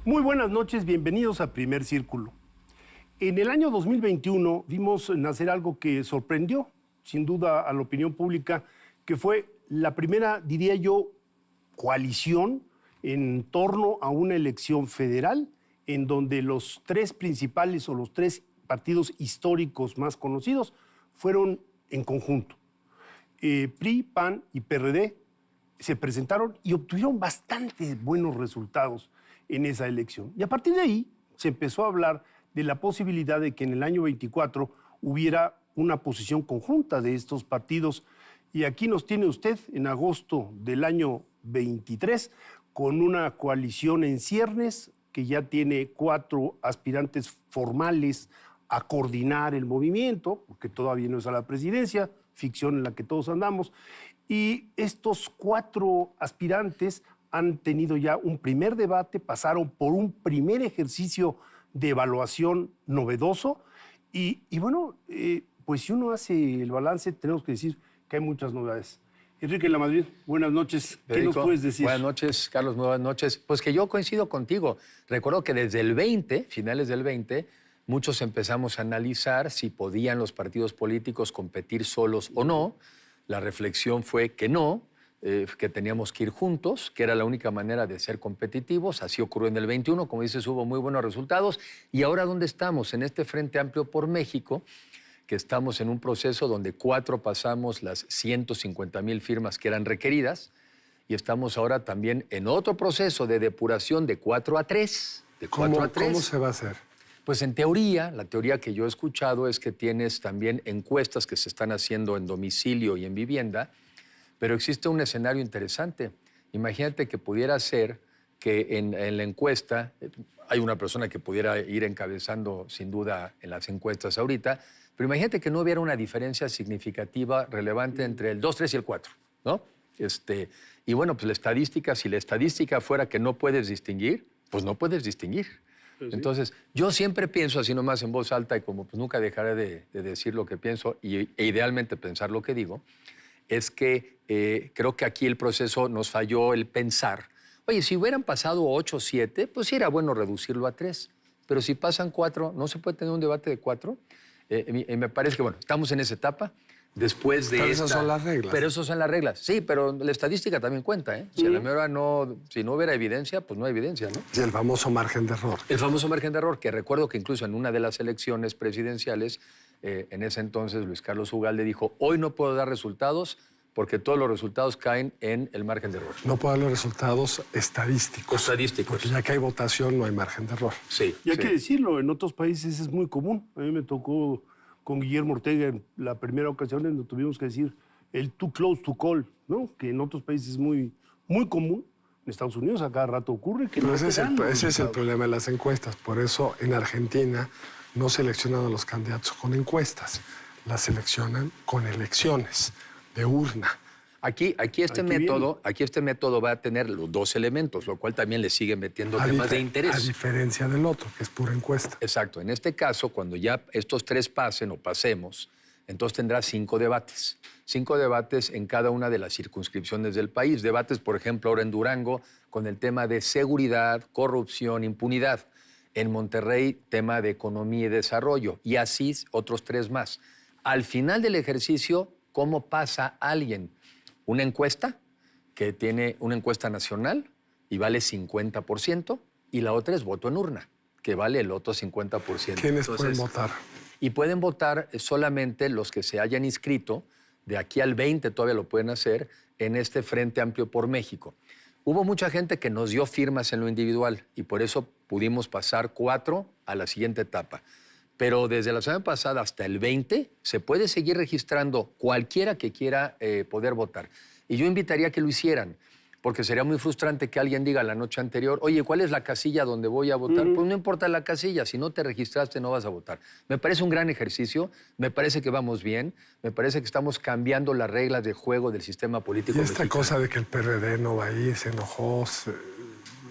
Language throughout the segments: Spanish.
Muy buenas noches, bienvenidos a Primer Círculo. En el año 2021 vimos nacer algo que sorprendió, sin duda, a la opinión pública, que fue la primera, diría yo, coalición en torno a una elección federal en donde los tres principales o los tres partidos históricos más conocidos fueron en conjunto. PRI, PAN y PRD se presentaron y obtuvieron bastante buenos resultados en esa elección. Y a partir de ahí se empezó a hablar de la posibilidad de que en el año 24 hubiera una posición conjunta de estos partidos. Y aquí nos tiene usted en agosto del año 23 con una coalición en ciernes que ya tiene 4 aspirantes formales a coordinar el movimiento, porque todavía no es a la presidencia, ficción en la que todos andamos. Y estos 4 aspirantes han tenido ya un primer debate, pasaron por un primer ejercicio de evaluación novedoso y bueno, pues si uno hace el balance, tenemos que decir que hay muchas novedades. Enrique Lamadrid, buenas noches. ¿Qué nos puedes decir? Buenas noches, Carlos, buenas noches. Pues que yo coincido contigo. Recuerdo que desde el 20, finales del 20, muchos empezamos a analizar si podían los partidos políticos competir solos o no. La reflexión fue que no, que teníamos que ir juntos, que era la única manera de ser competitivos. Así ocurrió en el 21, como dices, hubo muy buenos resultados. Y ahora, ¿dónde estamos? En este Frente Amplio por México, que estamos en un proceso donde 4 pasamos las 150,000 firmas que eran requeridas y estamos ahora también en otro proceso de depuración de 4 a 3. ¿Cómo se va a hacer? Pues en teoría, la teoría que yo he escuchado es que tienes también encuestas que se están haciendo en domicilio y en vivienda, pero existe un escenario interesante. Imagínate que pudiera ser que en la encuesta, hay una persona que pudiera ir encabezando sin duda en las encuestas ahorita, pero imagínate que no hubiera una diferencia significativa, relevante entre el 2, 3 y el 4, ¿no? Y bueno, pues la estadística, si la estadística fuera que no puedes distinguir, pues no puedes distinguir. Pues sí. Entonces, yo siempre pienso así nomás en voz alta y como pues nunca dejaré de decir lo que pienso e idealmente pensar lo que digo, es que creo que aquí el proceso nos falló el pensar. Oye, si hubieran pasado 8 o 7, pues sí era bueno reducirlo a 3. Pero si pasan 4, ¿no se puede tener un debate de 4? Me parece que, bueno, estamos en esa etapa. Después de pero esas son las reglas. Pero esas son las reglas. Sí, pero la estadística también cuenta, ¿eh? Si a la mera si no hubiera evidencia, pues no hay evidencia, ¿no? Y el famoso margen de error. El famoso margen de error, que recuerdo que incluso en una de las elecciones presidenciales, en ese entonces Luis Carlos Ugalde dijo, hoy no puedo dar resultados porque todos los resultados caen en el margen de error. No puedo dar los resultados estadísticos. Estadísticos. Porque ya que hay votación, no hay margen de error. Sí. Y hay que decirlo, en otros países es muy común. A mí me tocó con Guillermo Ortega en la primera ocasión en donde tuvimos que decir el too close to call, ¿no? Que en otros países es muy común. En Estados Unidos a cada rato ocurre que pero no ese es el problema de las encuestas. Por eso en Argentina no seleccionan a los candidatos con encuestas. Las seleccionan con elecciones de urna. Aquí este método va a tener los 2 elementos, lo cual también le sigue metiendo temas de interés. A diferencia del otro, que es pura encuesta. Exacto. En este caso, cuando ya estos 3 pasen o pasemos, entonces tendrá 5 debates. 5 debates en cada una de las circunscripciones del país. Debates, por ejemplo, ahora en Durango, con el tema de seguridad, corrupción, impunidad. En Monterrey, tema de economía y desarrollo. Y así otros 3 más. Al final del ejercicio, ¿cómo pasa alguien? Una encuesta que tiene una encuesta nacional y vale 50%, y la otra es voto en urna, que vale el otro 50%. ¿Quiénes pueden votar? Y pueden votar solamente los que se hayan inscrito, de aquí al 20 todavía lo pueden hacer, en este Frente Amplio por México. Hubo mucha gente que nos dio firmas en lo individual y por eso pudimos pasar 4 a la siguiente etapa. Pero desde la semana pasada hasta el 20 se puede seguir registrando cualquiera que quiera poder votar. Y yo invitaría a que lo hicieran, porque sería muy frustrante que alguien diga la noche anterior, oye, ¿cuál es la casilla donde voy a votar? Pues no importa la casilla, si no te registraste no vas a votar. Me parece un gran ejercicio, me parece que vamos bien, me parece que estamos cambiando las reglas de juego del sistema político y esta mexicano. Cosa de que el PRD no va a ir, se enojó,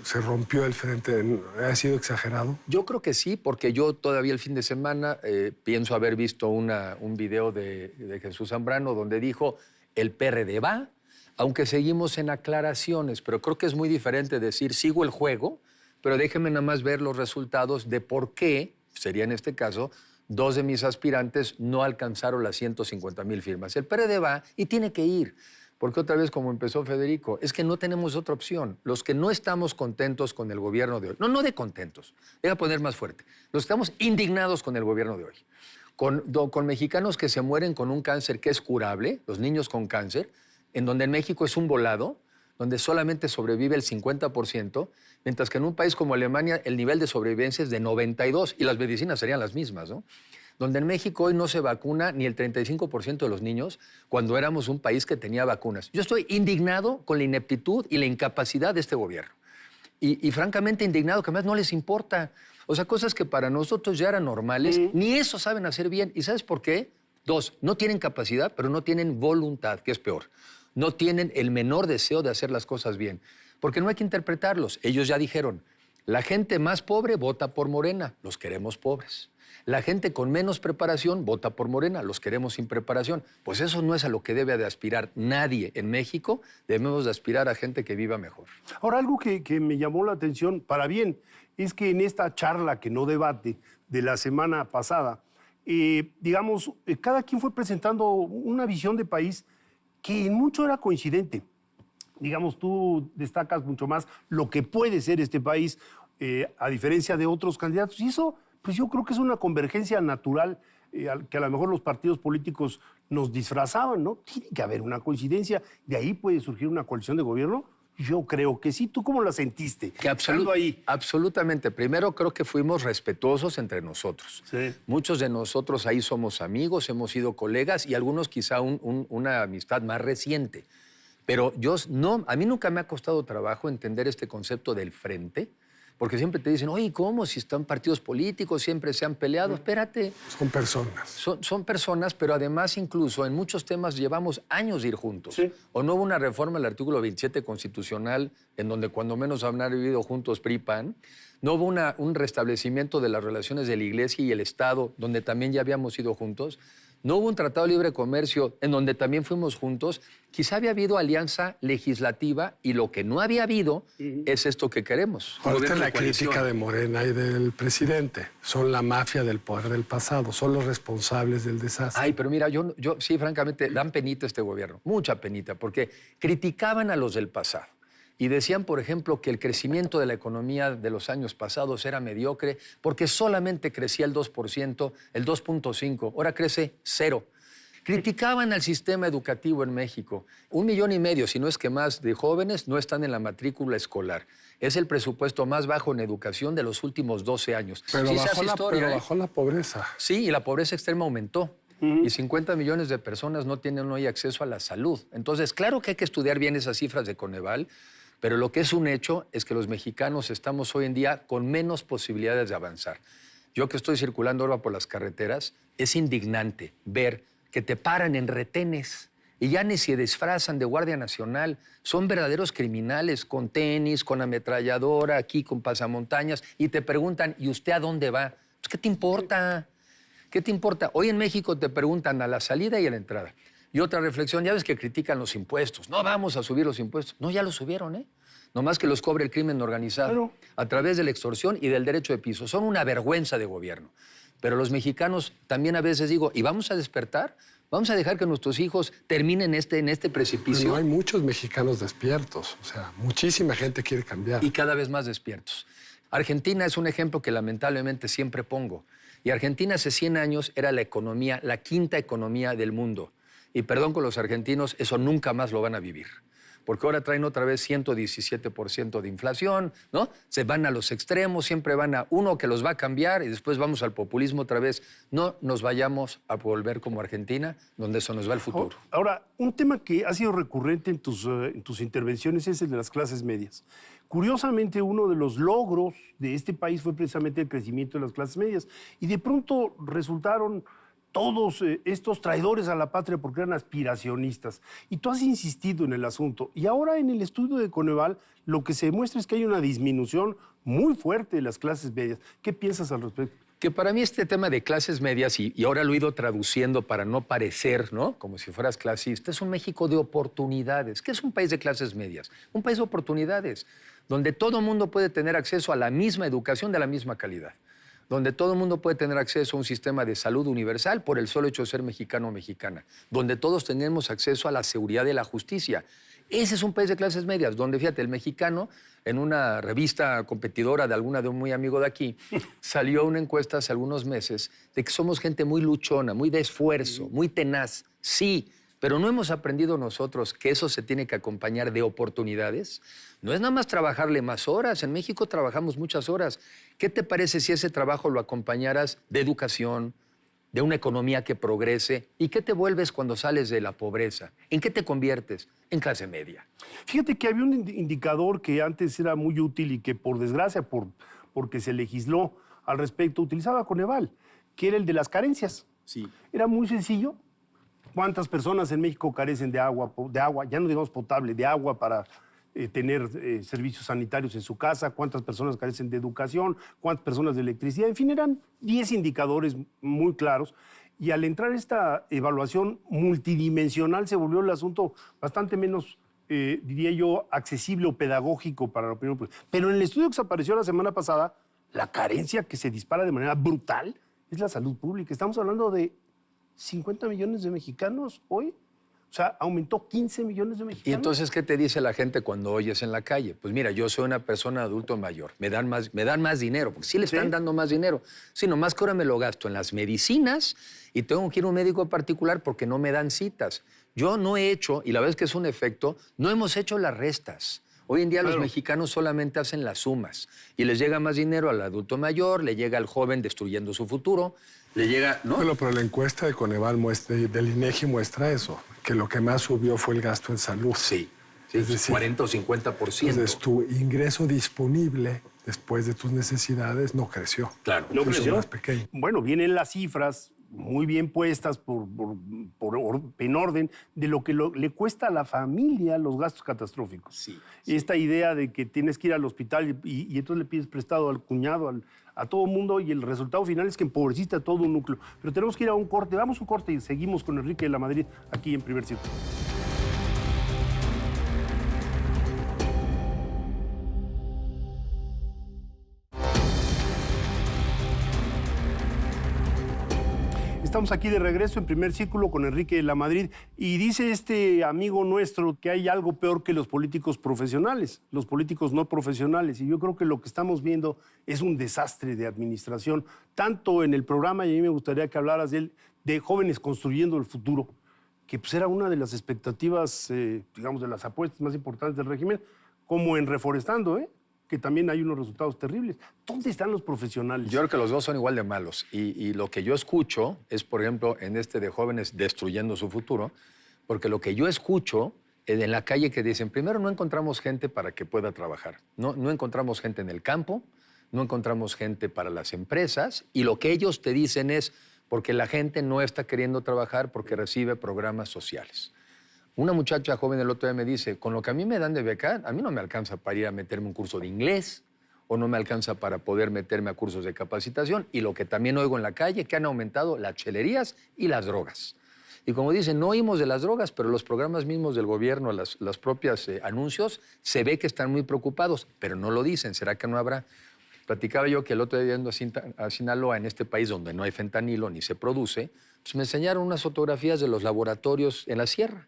se rompió el frente, ¿ha sido exagerado? Yo creo que sí, porque yo todavía el fin de semana pienso haber visto un video de Jesús Zambrano donde dijo, el PRD va, aunque seguimos en aclaraciones, pero creo que es muy diferente decir, sigo el juego, pero déjenme nada más ver los resultados de por qué, sería en este caso, 2 de mis aspirantes no alcanzaron las 150,000 firmas. El PRD va y tiene que ir. Porque otra vez, como empezó Federico, es que no tenemos otra opción. Los que no estamos contentos con el gobierno de hoy, no de contentos, voy a poner más fuerte, los que estamos indignados con el gobierno de hoy, con mexicanos que se mueren con un cáncer que es curable, los niños con cáncer, en donde en México es un volado, donde solamente sobrevive el 50%, mientras que en un país como Alemania el nivel de sobrevivencia es de 92% y las medicinas serían las mismas, ¿no? Donde en México hoy no se vacuna ni el 35% de los niños cuando éramos un país que tenía vacunas. Yo estoy indignado con la ineptitud y la incapacidad de este gobierno. Y francamente indignado que además no les importa. O sea, cosas que para nosotros ya eran normales, ni eso saben hacer bien. ¿Y sabes por qué? 2, no tienen capacidad, pero no tienen voluntad, que es peor. No tienen el menor deseo de hacer las cosas bien. Porque no hay que interpretarlos. Ellos ya dijeron, la gente más pobre vota por Morena, los queremos pobres. La gente con menos preparación vota por Morena, los queremos sin preparación. Pues eso no es a lo que debe de aspirar nadie en México. Debemos de aspirar a gente que viva mejor. Ahora, algo que me llamó la atención, para bien, es que en esta charla, que no debate, de la semana pasada, digamos, cada quien fue presentando una visión de país que en mucho era coincidente. Digamos, tú destacas mucho más lo que puede ser este país, a diferencia de otros candidatos. Y eso, pues yo creo que es una convergencia natural que a lo mejor los partidos políticos nos disfrazaban, ¿no? Tiene que haber una coincidencia. ¿De ahí puede surgir una coalición de gobierno? Yo creo que sí. ¿Tú cómo la sentiste? Que absolutamente. Primero, creo que fuimos respetuosos entre nosotros. Sí. Muchos de nosotros ahí somos amigos, hemos sido colegas y algunos quizá una amistad más reciente. Pero a mí nunca me ha costado trabajo entender este concepto del frente, porque siempre te dicen, oye, ¿cómo? Si están partidos políticos, siempre se han peleado. Espérate. Son personas. Son personas, pero además incluso en muchos temas llevamos años de ir juntos. Sí. ¿O no hubo una reforma al artículo 27 constitucional en donde cuando menos han vivido juntos PRI-PAN? ¿No hubo un restablecimiento de las relaciones de la Iglesia y el Estado donde también ya habíamos ido juntos? ¿No hubo un tratado de libre comercio en donde también fuimos juntos? Quizá había habido alianza legislativa y lo que no había habido es esto que queremos. Ahorita es la crítica de Morena y del presidente. Son la mafia del poder del pasado, son los responsables del desastre. Ay, pero mira, yo sí, francamente, dan penita este gobierno, mucha penita, porque criticaban a los del pasado. Y decían, por ejemplo, que el crecimiento de la economía de los años pasados era mediocre porque solamente crecía el 2%, el 2.5%, ahora crece 0%. Criticaban al sistema educativo en México. 1,5 millones, si no es que más, de jóvenes no están en la matrícula escolar. Es el presupuesto más bajo en educación de los últimos 12 años. Pero, sí, bajó la pobreza. Sí, y la pobreza extrema aumentó. Y 50 millones de personas no tienen hoy acceso a la salud. Entonces, claro que hay que estudiar bien esas cifras de Coneval, pero lo que es un hecho es que los mexicanos estamos hoy en día con menos posibilidades de avanzar. Yo que estoy circulando ahora por las carreteras, es indignante ver que te paran en retenes y ya ni se disfrazan de Guardia Nacional. Son verdaderos criminales con tenis, con ametralladora, aquí con pasamontañas, y te preguntan, ¿y usted a dónde va? Pues, ¿qué te importa? ¿Qué te importa? Hoy en México te preguntan a la salida y a la entrada. Y otra reflexión, ya ves que critican los impuestos. No vamos a subir los impuestos. No, ya los subieron, ¿eh? Nomás que los cobre el crimen organizado. Claro. A través de la extorsión y del derecho de piso. Son una vergüenza de gobierno. Pero los mexicanos también a veces digo, ¿y vamos a despertar? ¿Vamos a dejar que nuestros hijos terminen en este precipicio? Pero hay muchos mexicanos despiertos. O sea, muchísima gente quiere cambiar. Y cada vez más despiertos. Argentina es un ejemplo que lamentablemente siempre pongo. Y Argentina hace 100 años era la economía, la quinta economía del mundo. Y perdón con los argentinos, eso nunca más lo van a vivir. Porque ahora traen otra vez 117% de inflación, ¿no? Se van a los extremos, siempre van a uno que los va a cambiar y después vamos al populismo otra vez. No nos vayamos a volver como Argentina, donde eso nos va el futuro. Ahora, un tema que ha sido recurrente en tus intervenciones es el de las clases medias. Curiosamente, uno de los logros de este país fue precisamente el crecimiento de las clases medias. Y de pronto resultaron todos estos traidores a la patria porque eran aspiracionistas. Y tú has insistido en el asunto. Y ahora en el estudio de Coneval lo que se demuestra es que hay una disminución muy fuerte de las clases medias. ¿Qué piensas al respecto? Que para mí este tema de clases medias, y ahora lo he ido traduciendo para no parecer, ¿no?, como si fueras clasista, es un México de oportunidades. ¿Qué es un país de clases medias? Un país de oportunidades, donde todo el mundo puede tener acceso a la misma educación de la misma calidad, donde todo el mundo puede tener acceso a un sistema de salud universal por el solo hecho de ser mexicano o mexicana, donde todos tenemos acceso a la seguridad y la justicia. Ese es un país de clases medias, donde, fíjate, el mexicano, en una revista competidora de un muy amigo de aquí, salió una encuesta hace algunos meses de que somos gente muy luchona, muy de esfuerzo, muy tenaz. Sí, pero no hemos aprendido nosotros que eso se tiene que acompañar de oportunidades. No es nada más trabajarle más horas. En México trabajamos muchas horas. ¿Qué te parece si ese trabajo lo acompañaras de educación, de una economía que progrese? ¿Y qué te vuelves cuando sales de la pobreza? ¿En qué te conviertes? En clase media. Fíjate que había un indicador que antes era muy útil y que, por desgracia, porque se legisló al respecto, utilizaba Coneval, que era el de las carencias. Sí. Era muy sencillo. ¿Cuántas personas en México carecen de agua, ya no digamos potable, de agua para tener servicios sanitarios en su casa? ¿Cuántas personas carecen de educación? ¿Cuántas personas de electricidad? En fin, eran 10 indicadores muy claros. Y al entrar esta evaluación multidimensional se volvió el asunto bastante menos, diría yo, accesible o pedagógico para la opinión pública. Pero en el estudio que se apareció la semana pasada, la carencia que se dispara de manera brutal es la salud pública. Estamos hablando de 50 millones de mexicanos hoy. O sea, aumentó 15 millones de mexicanos. ¿Y entonces qué te dice la gente cuando oyes en la calle? Pues mira, yo soy una persona adulto mayor, me dan más dinero, porque sí le están dando más dinero. Sí, nomás que ahora me lo gasto en las medicinas y tengo que ir a un médico particular porque no me dan citas. Yo no he hecho, y la verdad es que es un efecto, no hemos hecho las restas. Hoy en día los mexicanos solamente hacen las sumas y les llega más dinero al adulto mayor, le llega al joven destruyendo su futuro, le llega, ¿no? Bueno, pero la encuesta de Coneval del INEGI muestra eso, que lo que más subió fue el gasto en salud. Sí, es decir, 40 o 50%. Entonces, tu ingreso disponible después de tus necesidades no creció. Claro. ¿No creció? Más pequeño. Bueno, vienen las cifras muy bien puestas en orden de lo que le cuesta a la familia los gastos catastróficos. Sí. Esta idea de que tienes que ir al hospital y entonces le pides prestado al cuñado, a todo mundo, y el resultado final es que empobreciste a todo un núcleo. Pero tenemos que ir a un corte. Vamos a un corte y seguimos con Enrique de la Madrid aquí en Primer Círculo. Estamos aquí de regreso en Primer Círculo con Enrique de la Madrid y dice este amigo nuestro que hay algo peor que los políticos profesionales, los políticos no profesionales, y yo creo que lo que estamos viendo es un desastre de administración, tanto en el programa, y a mí me gustaría que hablaras de Jóvenes Construyendo el Futuro, que pues era una de las expectativas, digamos, de las apuestas más importantes del régimen, como en Reforestando, que también hay unos resultados terribles. ¿Dónde están los profesionales? Yo creo que los dos son igual de malos. Y lo que yo escucho es, por ejemplo, en este de Jóvenes Destruyendo su Futuro, porque lo que yo escucho en la calle que dicen, primero, no encontramos gente para que pueda trabajar. No encontramos gente en el campo, no encontramos gente para las empresas, y lo que ellos te dicen es porque la gente no está queriendo trabajar porque recibe programas sociales. Una muchacha joven el otro día me dice, con lo que a mí me dan de beca, a mí no me alcanza para ir a meterme un curso de inglés o no me alcanza para poder meterme a cursos de capacitación. Y lo que también oigo en la calle, que han aumentado las chelerías y las drogas. Y como dicen, no oímos de las drogas, pero los programas mismos del gobierno, las propias anuncios, se ve que están muy preocupados, pero no lo dicen. ¿Será que no habrá? Platicaba yo que el otro día yendo a Sinaloa, en este país donde no hay fentanilo ni se produce, pues me enseñaron unas fotografías de los laboratorios en la sierra.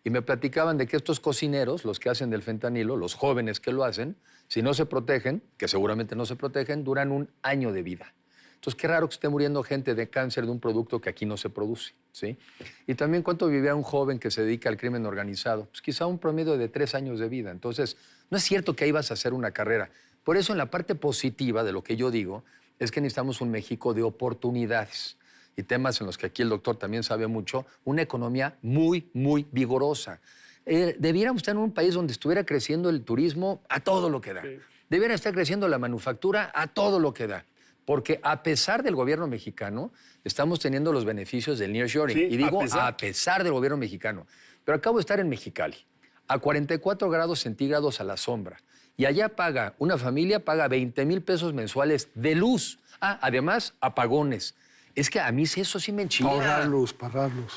Y me platicaban de que estos cocineros, los que hacen del fentanilo, los jóvenes que lo hacen, si no se protegen, que seguramente no se protegen, duran 1 año de vida. Entonces, qué raro que esté muriendo gente de cáncer de un producto que aquí no se produce, ¿sí? Y también, ¿cuánto vivía un joven que se dedica al crimen organizado? Pues quizá un promedio de 3 años de vida. Entonces, no es cierto que ahí vas a hacer una carrera. Por eso, en la parte positiva de lo que yo digo, es que necesitamos un México de oportunidades. Y temas en los que aquí el doctor también sabe mucho, una economía muy, muy vigorosa. Debiéramos estar en un país donde estuviera creciendo el turismo a todo lo que da. Sí. Debiera estar creciendo la manufactura a todo lo que da. Porque a pesar del gobierno mexicano, estamos teniendo los beneficios del nearshoring. Sí, y digo a pesar del gobierno mexicano. Pero acabo de estar en Mexicali, a 44 grados centígrados a la sombra. Y allá una familia paga 20,000 pesos mensuales de luz. Además, apagones. Es que a mí eso sí me enchila. Para ahorrar luz.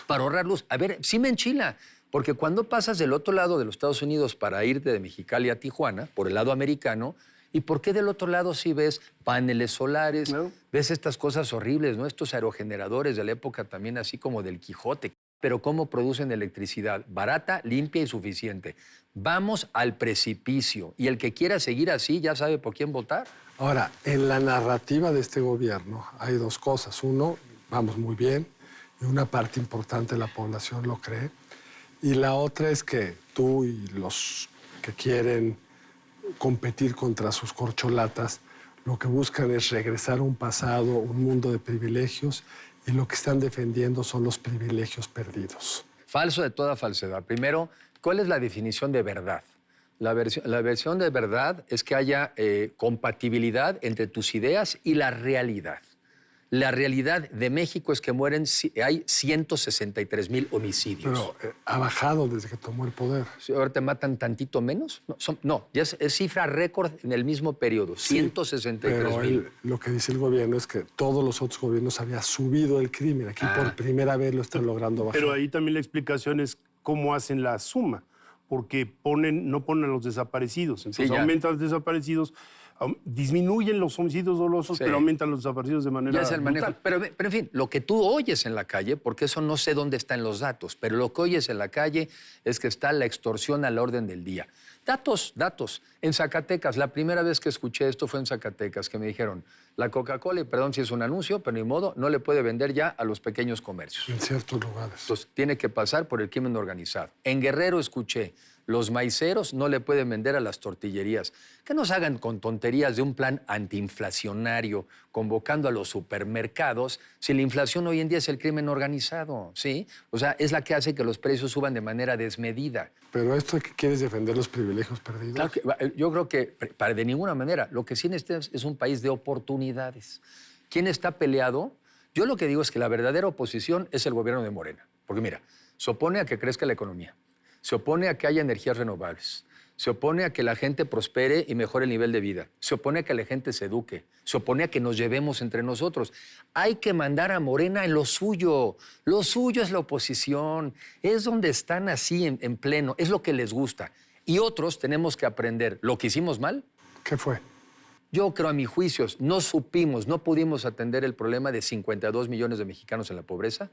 Para ahorrar luz. A ver, sí me enchila. Porque cuando pasas del otro lado de los Estados Unidos para irte de Mexicali a Tijuana, por el lado americano, ¿y por qué del otro lado sí ves paneles solares, ves estas cosas horribles, ¿no? Estos aerogeneradores de la época también así como del Quijote? Pero ¿cómo producen electricidad? Barata, limpia y suficiente. Vamos al precipicio. Y el que quiera seguir así ya sabe por quién votar. Ahora, en la narrativa de este gobierno hay dos cosas. Uno, vamos muy bien, y una parte importante de la población lo cree. Y la otra es que tú y los que quieren competir contra sus corcholatas, lo que buscan es regresar a un pasado, un mundo de privilegios, y lo que están defendiendo son los privilegios perdidos. Falso de toda falsedad. Primero, ¿cuál es la definición de verdad? La versión de verdad es que haya compatibilidad entre tus ideas y la realidad. La realidad de México es que hay 163,000 homicidios. Pero ha bajado desde que tomó el poder. ¿Ahora te matan tantito menos? No, ya es cifra récord en el mismo periodo, Sí, 163,000. pero lo que dice el gobierno es que todos los otros gobiernos había subido el crimen. Aquí por primera vez lo están logrando bajar. Pero ahí también la explicación es cómo hacen la suma, porque no ponen a los desaparecidos. Entonces aumentan los desaparecidos, disminuyen los homicidios dolosos, pero aumentan los desaparecidos de manera ya es el manejo. brutal. Pero en fin, lo que tú oyes en la calle, porque eso no sé dónde están los datos, pero lo que oyes en la calle es que está la extorsión a la orden del día. Datos. En Zacatecas, la primera vez que escuché esto fue en Zacatecas, que me dijeron, la Coca-Cola, y perdón si es un anuncio, pero ni modo, no le puede vender ya a los pequeños comercios. En ciertos lugares. Entonces, tiene que pasar por el crimen organizado. En Guerrero escuché, los maiceros no le pueden vender a las tortillerías. Que nos hagan con tonterías de un plan antiinflacionario, convocando a los supermercados, si la inflación hoy en día es el crimen organizado, ¿sí? O sea, es la que hace que los precios suban de manera desmedida. Pero esto es que quieres defender los privilegios perdidos. Claro que, yo creo que de ninguna manera. Lo que sí necesitas es un país de oportunidades. ¿Quién está peleado? Yo lo que digo es que la verdadera oposición es el gobierno de Morena. Porque mira, se opone a que crezca la economía, se opone a que haya energías renovables, se opone a que la gente prospere y mejore el nivel de vida, se opone a que la gente se eduque, se opone a que nos llevemos entre nosotros. Hay que mandar a Morena en lo suyo. Lo suyo es la oposición, es donde están así en pleno, es lo que les gusta. Y otros tenemos que aprender lo que hicimos mal. ¿Qué fue? Yo creo, a mis juicios, no pudimos atender el problema de 52 millones de mexicanos en la pobreza.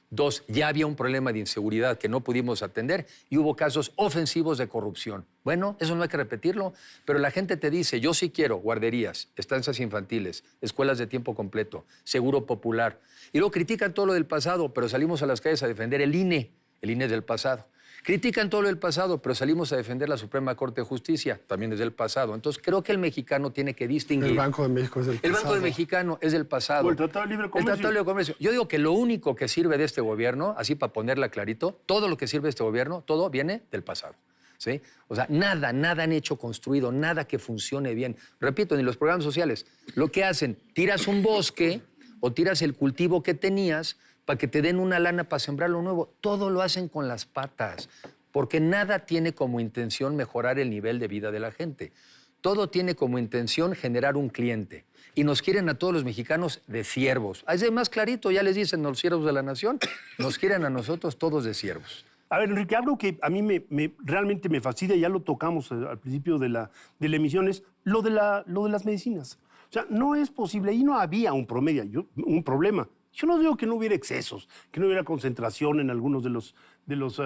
2, ya había un problema de inseguridad que no pudimos atender y hubo casos ofensivos de corrupción. Bueno, eso no hay que repetirlo, pero la gente te dice, yo sí quiero guarderías, estancias infantiles, escuelas de tiempo completo, seguro popular. Y luego critican todo lo del pasado, pero salimos a las calles a defender el INE del pasado. Critican todo lo del pasado, pero salimos a defender la Suprema Corte de Justicia, también es del pasado. Entonces, creo que el mexicano tiene que distinguir. El Banco de México es del pasado. El Banco del Mexicano es del pasado. O el Tratado de Libre Comercio. El Tratado de Libre Comercio. Yo digo que lo único que sirve de este gobierno, así para ponerla clarito, todo lo que sirve de este gobierno, todo viene del pasado. ¿Sí? O sea, nada han hecho construido, nada que funcione bien. Repito, ni los programas sociales. Lo que hacen, tiras un bosque o tiras el cultivo que tenías para que te den una lana para sembrar lo nuevo. Todo lo hacen con las patas, porque nada tiene como intención mejorar el nivel de vida de la gente. Todo tiene como intención generar un cliente. Y nos quieren a todos los mexicanos de siervos. Es más clarito, ya les dicen los siervos de la nación, nos quieren a nosotros todos de siervos. A ver, Enrique, algo que a mí realmente me fastidia, ya lo tocamos al principio de la emisión, es lo de las medicinas. O sea, no es posible, y no había un problema. Yo no digo que no hubiera excesos, que no hubiera concentración en algunos de los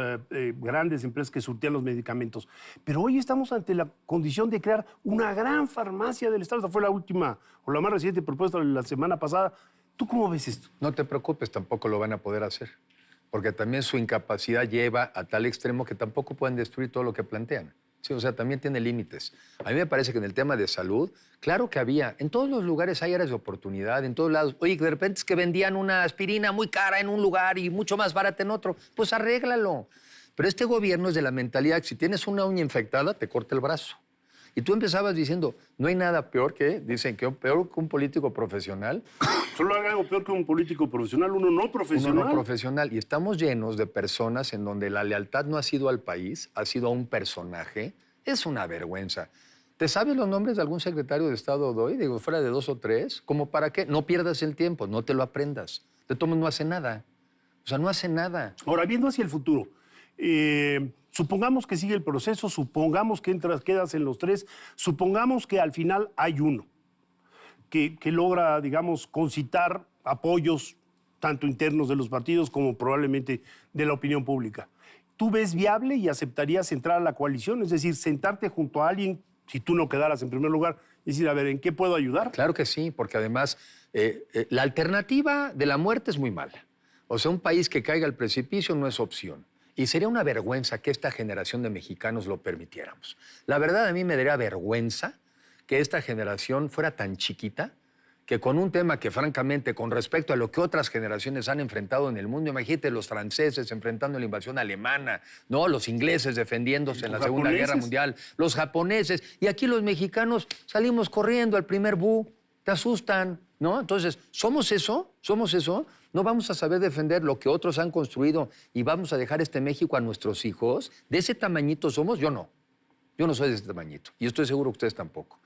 grandes empresas que surtían los medicamentos, pero hoy estamos ante la condición de crear una gran farmacia del Estado. Esta fue la última o la más reciente propuesta de la semana pasada. ¿Tú cómo ves esto? No te preocupes, tampoco lo van a poder hacer, porque también su incapacidad lleva a tal extremo que tampoco pueden destruir todo lo que plantean. Sí, o sea, también tiene límites. A mí me parece que en el tema de salud, claro que había, en todos los lugares hay áreas de oportunidad, en todos lados. Oye, de repente es que vendían una aspirina muy cara en un lugar y mucho más barata en otro. Pues arréglalo. Pero este gobierno es de la mentalidad que si tienes una uña infectada, te corta el brazo. Y tú empezabas diciendo, no hay nada peor que, dicen que peor que un político profesional. Solo hay algo peor que un político profesional, uno no profesional. Uno no profesional. Y estamos llenos de personas en donde la lealtad no ha sido al país, ha sido a un personaje. Es una vergüenza. ¿Te sabes los nombres de algún secretario de Estado de hoy? Digo, fuera de 2 o 3. ¿Cómo para qué? No pierdas el tiempo, no te lo aprendas. De todo mundo no hace nada. O sea, no hace nada. Ahora, viendo hacia el futuro, Supongamos que sigue el proceso, supongamos que quedas en los 3, supongamos que al final hay uno que logra, digamos, concitar apoyos tanto internos de los partidos como probablemente de la opinión pública. ¿Tú ves viable y aceptarías entrar a la coalición? Es decir, sentarte junto a alguien, si tú no quedaras en primer lugar, y decir, a ver, ¿en qué puedo ayudar? Claro que sí, porque además la alternativa de la muerte es muy mala. O sea, un país que caiga al precipicio no es opción. Y sería una vergüenza que esta generación de mexicanos lo permitiéramos. La verdad, a mí me daría vergüenza que esta generación fuera tan chiquita que con un tema que, francamente, con respecto a lo que otras generaciones han enfrentado en el mundo, imagínate los franceses enfrentando la invasión alemana, ¿no? Los ingleses defendiéndose en la Segunda Guerra Mundial, los japoneses, y aquí los mexicanos salimos corriendo al primer te asustan, ¿no? Entonces, ¿somos eso? ¿Somos eso? ¿No vamos a saber defender lo que otros han construido y vamos a dejar este México a nuestros hijos? ¿De ese tamañito somos? Yo no. Yo no soy de ese tamañito. Y estoy seguro que ustedes tampoco.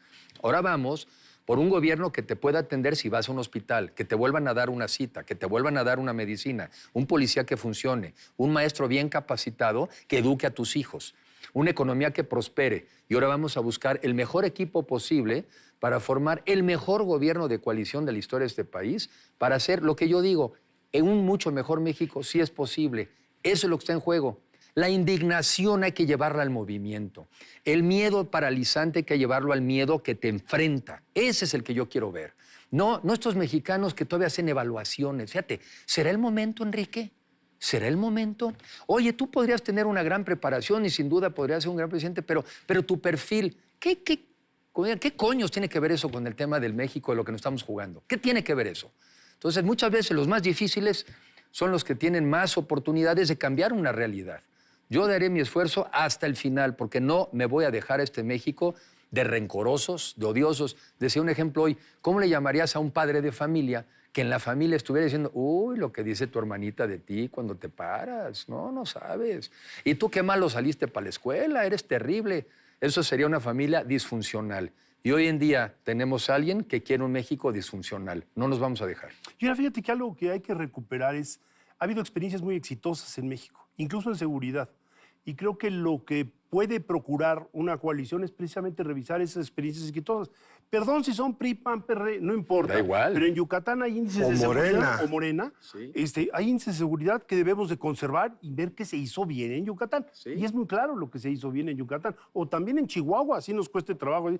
Ahora vamos por un gobierno que te pueda atender si vas a un hospital, que te vuelvan a dar una cita, que te vuelvan a dar una medicina, un policía que funcione, un maestro bien capacitado que eduque a tus hijos, una economía que prospere. Y ahora vamos a buscar el mejor equipo posible para formar el mejor gobierno de coalición de la historia de este país, para hacer lo que yo digo, en un mucho mejor México, sí es posible. Eso es lo que está en juego. La indignación hay que llevarla al movimiento. El miedo paralizante hay que llevarlo al miedo que te enfrenta. Ese es el que yo quiero ver. No estos mexicanos que todavía hacen evaluaciones. Fíjate, ¿será el momento, Enrique? ¿Será el momento? Oye, tú podrías tener una gran preparación y sin duda podrías ser un gran presidente, pero tu perfil, ¿qué coños tiene que ver eso con el tema del México, de lo que nos estamos jugando? ¿Qué tiene que ver eso? Entonces, muchas veces los más difíciles son los que tienen más oportunidades de cambiar una realidad. Yo daré mi esfuerzo hasta el final, porque no me voy a dejar a este México de rencorosos, de odiosos. Decía un ejemplo hoy, ¿cómo le llamarías a un padre de familia que en la familia estuviera diciendo, uy, lo que dice tu hermanita de ti cuando te paras? No sabes. Y tú qué malo saliste para la escuela, eres terrible. Eso sería una familia disfuncional. Y hoy en día tenemos a alguien que quiere un México disfuncional. No nos vamos a dejar. Y ahora fíjate que algo que hay que recuperar es, ha habido experiencias muy exitosas en México, incluso en seguridad. Y creo que lo que puede procurar una coalición es precisamente revisar esas experiencias exitosas. Perdón si son PRI, PAN, PRD, no importa. Da igual. Pero en Yucatán hay índices de seguridad, o Morena, sí. Hay índices de seguridad que debemos de conservar y ver qué se hizo bien en Yucatán. Sí. Y es muy claro lo que se hizo bien en Yucatán. O también en Chihuahua, así nos cueste trabajo.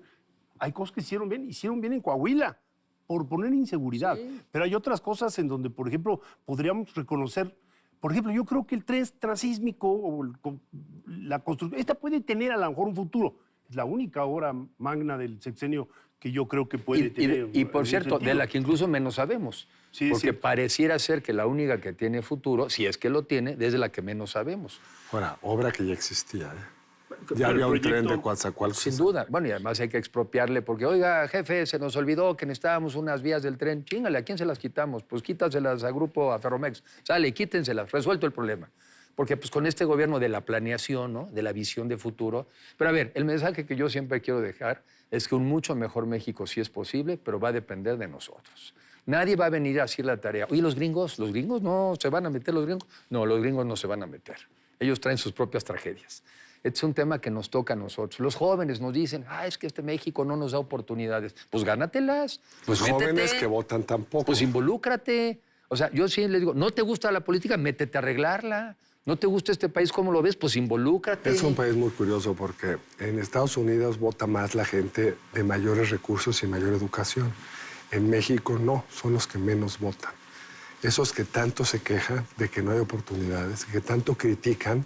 Hay cosas que hicieron bien en Coahuila, por poner inseguridad. Sí. Pero hay otras cosas en donde, por ejemplo, podríamos reconocer. Por ejemplo, yo creo que el tren transísmico o la construcción, esta puede tener a lo mejor un futuro. Es la única obra magna del sexenio que yo creo que puede tener. Y por cierto, de la que incluso menos sabemos. Sí, porque pareciera ser que la única que tiene futuro, si es que lo tiene, desde la que menos sabemos. Ahora, obra que ya existía, ¿eh? Ya había un tren de Coatzacoalcos. Sin duda. Bueno, y además hay que expropiarle porque, oiga, jefe, se nos olvidó que necesitábamos unas vías del tren. Chíngale, ¿a quién se las quitamos? Pues quítaselas a Grupo, a Ferromex. Sale, quítenselas, resuelto el problema. Porque pues con este gobierno de la planeación, ¿no? De la visión de futuro. Pero a ver, el mensaje que yo siempre quiero dejar es que un mucho mejor México sí es posible, pero va a depender de nosotros. Nadie va a venir a hacer la tarea. Oye, los gringos no se van a meter los gringos. No, los gringos no se van a meter. Ellos traen sus propias tragedias. Este es un tema que nos toca a nosotros. Los jóvenes nos dicen, es que este México no nos da oportunidades. Pues gánatelas. Pues métete. Jóvenes que votan tampoco. Pues involúcrate. O sea, yo sí les digo, ¿no te gusta la política? Métete a arreglarla. ¿No te gusta este país? ¿Cómo lo ves? Pues involúcrate. Es un país muy curioso porque en Estados Unidos vota más la gente de mayores recursos y mayor educación. En México no, son los que menos votan. Esos que tanto se quejan de que no hay oportunidades, que tanto critican,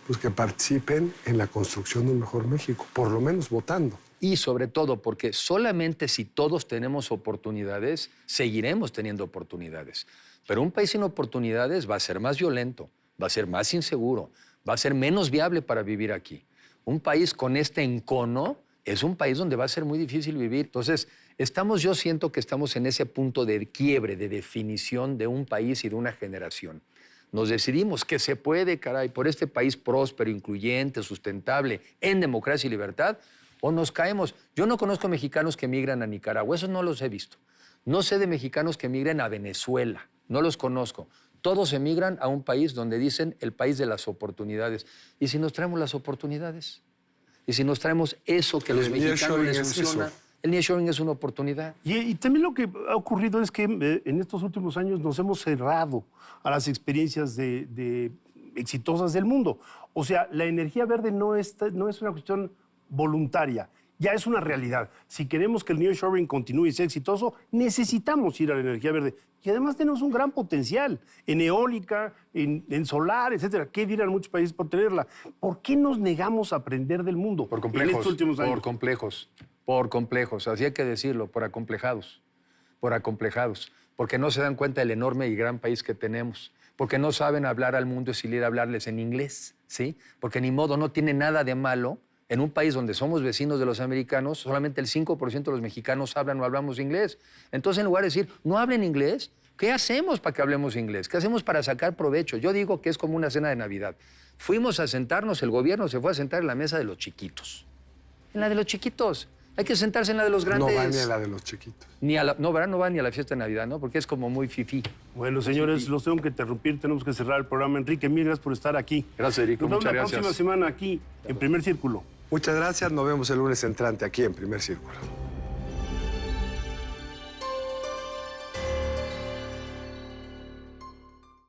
pues que participen en la construcción de un mejor México, por lo menos votando. Y sobre todo porque solamente si todos tenemos oportunidades, seguiremos teniendo oportunidades. Pero un país sin oportunidades va a ser más violento, va a ser más inseguro, va a ser menos viable para vivir aquí. Un país con este encono es un país donde va a ser muy difícil vivir. Entonces, yo siento que estamos en ese punto de quiebre, de definición de un país y de una generación. Nos decidimos que se puede, caray, por este país próspero, incluyente, sustentable, en democracia y libertad, o nos caemos. Yo no conozco mexicanos que migran a Nicaragua, esos no los he visto. No sé de mexicanos que migren a Venezuela, no los conozco. Todos emigran a un país donde dicen el país de las oportunidades. ¿Y si nos traemos las oportunidades? ¿Y si nos traemos eso que a los mexicanos les funciona? El nearshoring es una oportunidad. Y también lo que ha ocurrido es que en estos últimos años nos hemos cerrado a las experiencias exitosas del mundo. O sea, la energía verde no es una cuestión voluntaria, ya es una realidad. Si queremos que el nearshoring continúe y sea exitoso, necesitamos ir a la energía verde. Y además tenemos un gran potencial en eólica, en solar, etcétera. ¿Qué dirán muchos países por tenerla? ¿Por qué nos negamos a aprender del mundo Por complejos, en estos últimos años? por complejos, así hay que decirlo, por acomplejados, porque no se dan cuenta del enorme y gran país que tenemos, porque no saben hablar al mundo sin ir a hablarles en inglés, ¿sí? Porque ni modo, no tiene nada de malo. En un país donde somos vecinos de los americanos, solamente el 5% de los mexicanos hablan o hablamos inglés. Entonces, en lugar de decir, no hablen inglés, ¿qué hacemos para que hablemos inglés? ¿Qué hacemos para sacar provecho? Yo digo que es como una cena de Navidad. Fuimos a sentarnos, el gobierno se fue a sentar en la mesa de los chiquitos. En la de los chiquitos. Hay que sentarse en la de los grandes. No va ni a la de los chiquitos. No, ¿verdad? No va ni a la fiesta de Navidad, ¿no? Porque es como muy fifí. Bueno, señores, los tengo que interrumpir. Tenemos que cerrar el programa. Enrique, mil gracias por estar aquí. Gracias, Erico. Nos vemos Muchas la gracias. próxima semana aquí en Primer Círculo. Muchas gracias. Nos vemos el lunes entrante aquí en Primer Círculo.